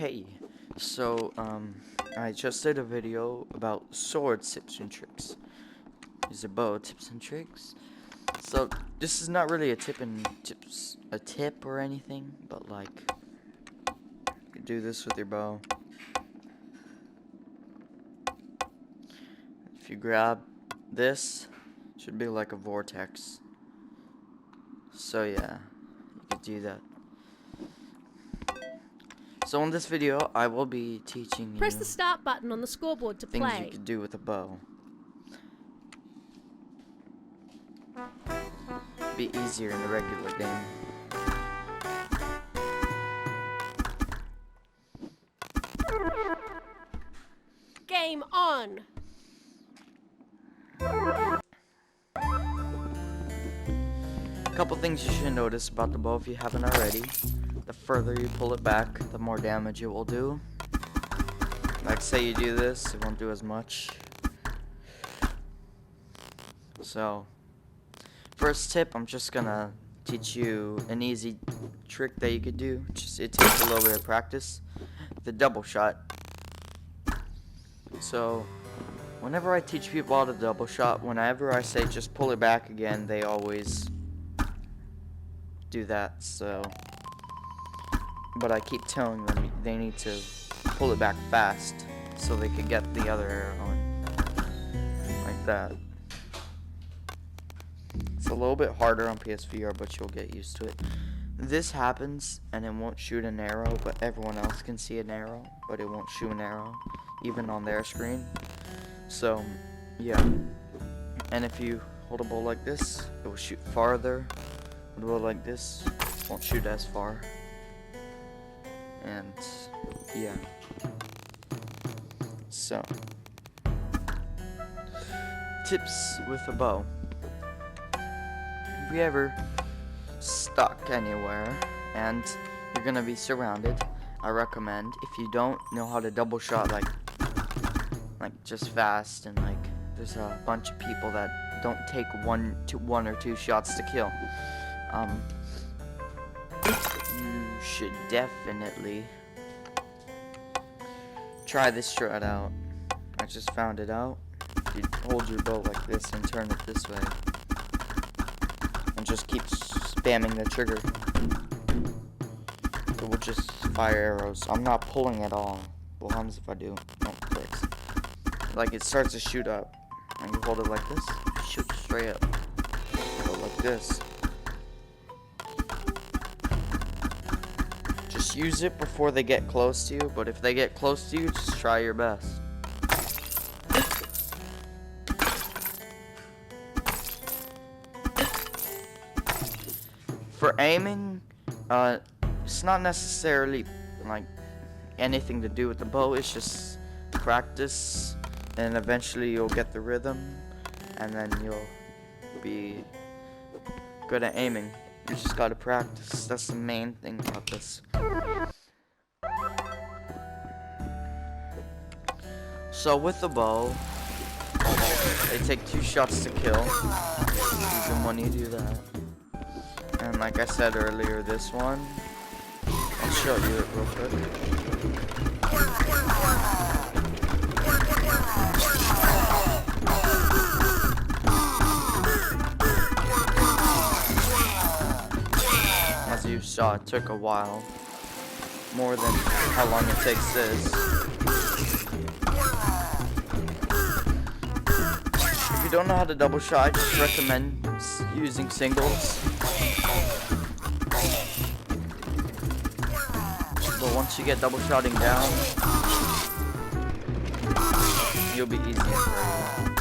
Hey, so, I just did a video about sword tips and tricks. These are bow tips and tricks. So, this is not really a tip or anything, but like, you can do this with your bow. If you grab this, it should be like a vortex. So yeah, you could do that. So in this video, I will be teaching you Press the start button on the scoreboard to things play. you could do with a bow. Be easier in a regular game. Game on! A couple things you should notice about the bow if you haven't already. The further you pull it back, the more damage it will do. Like say you do this, it won't do as much. So, first tip, I'm just gonna teach you an easy trick that you could do. It takes a little bit of practice. The double shot. So, whenever I teach people how to double shot, whenever I say just pull it back again, they always do that. So, but I keep telling them they need to pull it back fast so they could get the other arrow in. Like that. It's a little bit harder on PSVR, but you'll get used to it. This happens and it won't shoot an arrow, but everyone else can see an arrow, but it won't shoot an arrow, even on their screen. So, yeah. And if you hold a bow like this, it will shoot farther. Hold a bow like this, it won't shoot as far. And, yeah. So, tips with a bow. If you ever stuck anywhere and you're gonna be surrounded, I recommend, if you don't know how to double shot like just fast, and like there's a bunch of people that don't take one or two shots to kill, you should definitely try this strat out. I just found it out. You hold your bow like this and turn it this way, and just keep spamming the trigger. It will just fire arrows. I'm not pulling at all. What happens if I do? No, it clicks. Like it starts to shoot up, and you hold it like this, shoot straight up. Go like this. Just use it before they get close to you, but if they get close to you, just try your best. For aiming, it's not necessarily like anything to do with the bow. It's just practice, and eventually you'll get the rhythm, and then you'll be good at aiming. You just gotta practice. That's the main thing about this. So with the bow, they take 2 shots to kill, even when you do that. And like I said earlier, this one, I'll show you it real quick. As you saw, it took a while. More than how long it takes this. If you don't know how to double shot, I just recommend using singles. But once you get double shotting down, you'll be easy for you.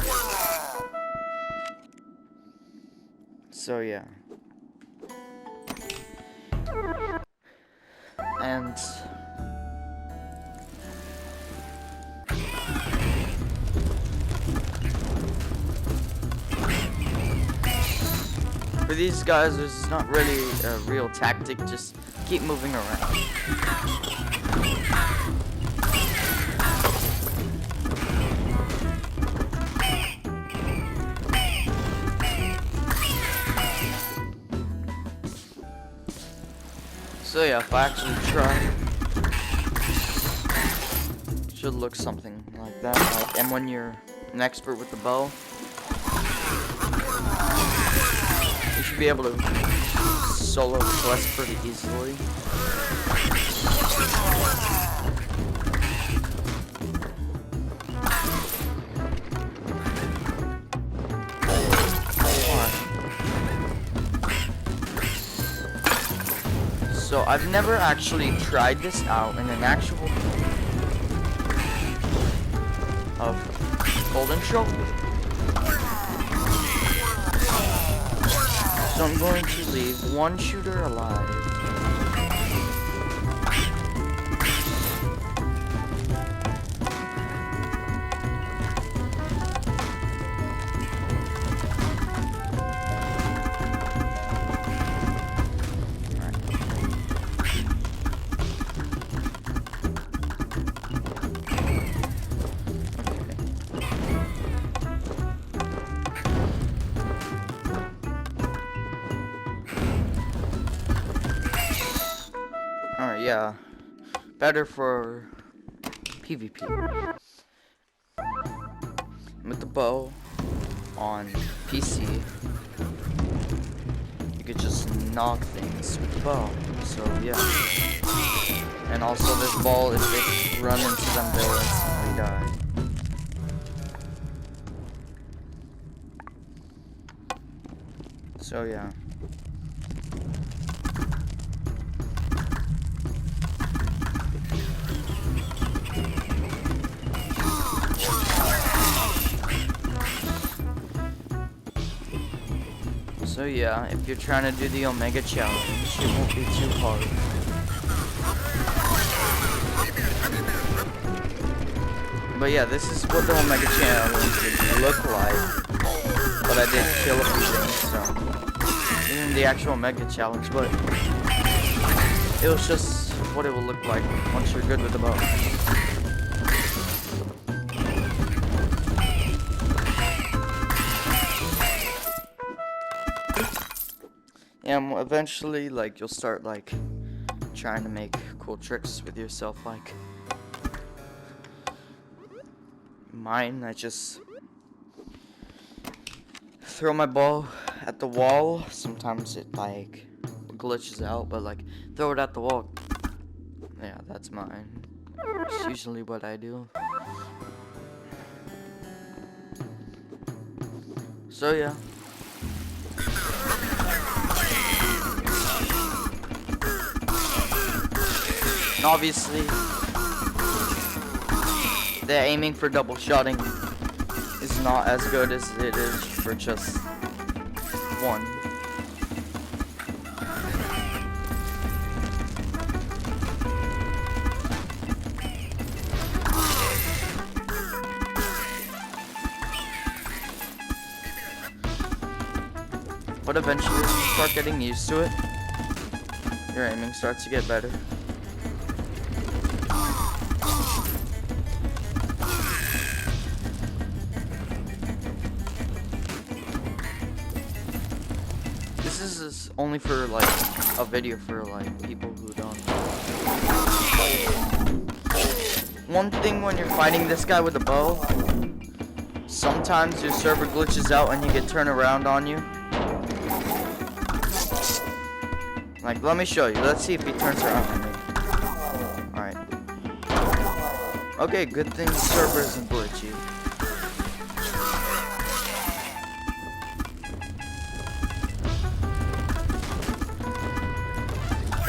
So yeah. And for these guys, there's not really a real tactic, just keep moving around. So yeah, if I actually try Should look something like that. Like, and when you're an expert with the bow, you should be able to solo the quest pretty easily. So I've never actually tried this out in an actual of Golden Shoulder. So I'm going to leave one shooter alive. Alright, yeah. Better for PvP. With the bow on PC, you could just knock things with the bow. So yeah. And also this ball, if they run into them, they'll instantly die. So yeah. So yeah, if you're trying to do the Omega Challenge, it won't be too hard. But yeah, this is what the Omega Challenge would look like. But I did kill a few things, so in the actual Omega Challenge, but it was just what it will look like once you're good with the bow. And eventually, like, you'll start, like, trying to make cool tricks with yourself, like mine. I just throw my ball at the wall. Sometimes it, like, glitches out, but, like, throw it at the wall. Yeah, that's mine. It's usually what I do. So, yeah. And obviously, the aiming for double shotting is not as good as it is for just one. But eventually, you start getting used to it. Your aiming starts to get better. This is only for, like, a video for, like, people who don't. One thing when you're fighting this guy with a bow, sometimes your server glitches out and you get turned around on you. Like, let me show you. Let's see if he turns around on me. Alright. Okay, good thing the server isn't glitchy.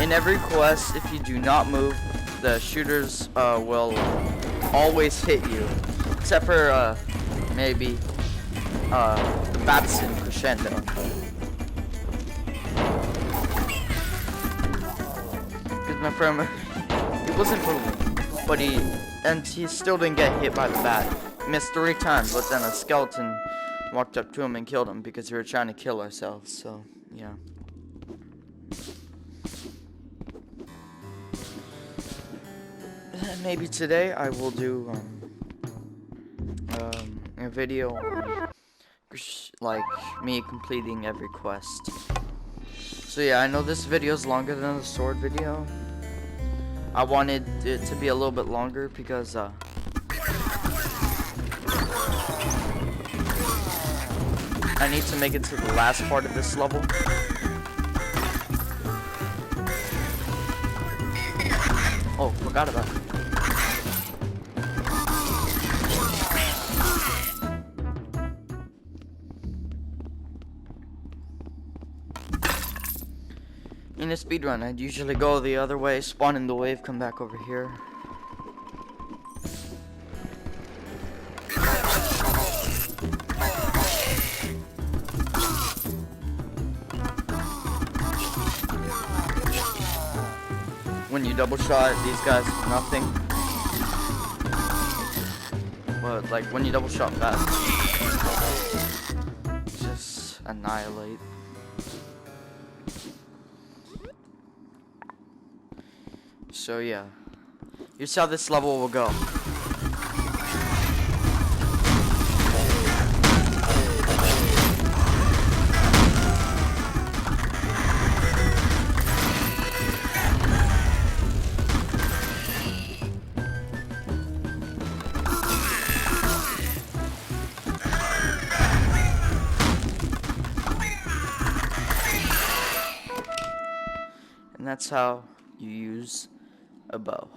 In every quest, if you do not move, the shooters will always hit you. Except for, maybe, Bats in Crescendo. Because my friend, he wasn't moving, but he still didn't get hit by the bat. He missed 3 times, but then a skeleton walked up to him and killed him because we were trying to kill ourselves, so, yeah. Maybe today I will do a video on, like, me completing every quest. So yeah, I know this video is longer than the sword video. I wanted it to be a little bit longer because I need to make it to the last part of this level. Oh, forgot about it. In a speedrun, I'd usually go the other way, spawn in the wave, come back over here. When you double shot these guys, nothing. But like when you double shot that, just annihilate. So yeah, here's how this level will go. And that's how you use a bow.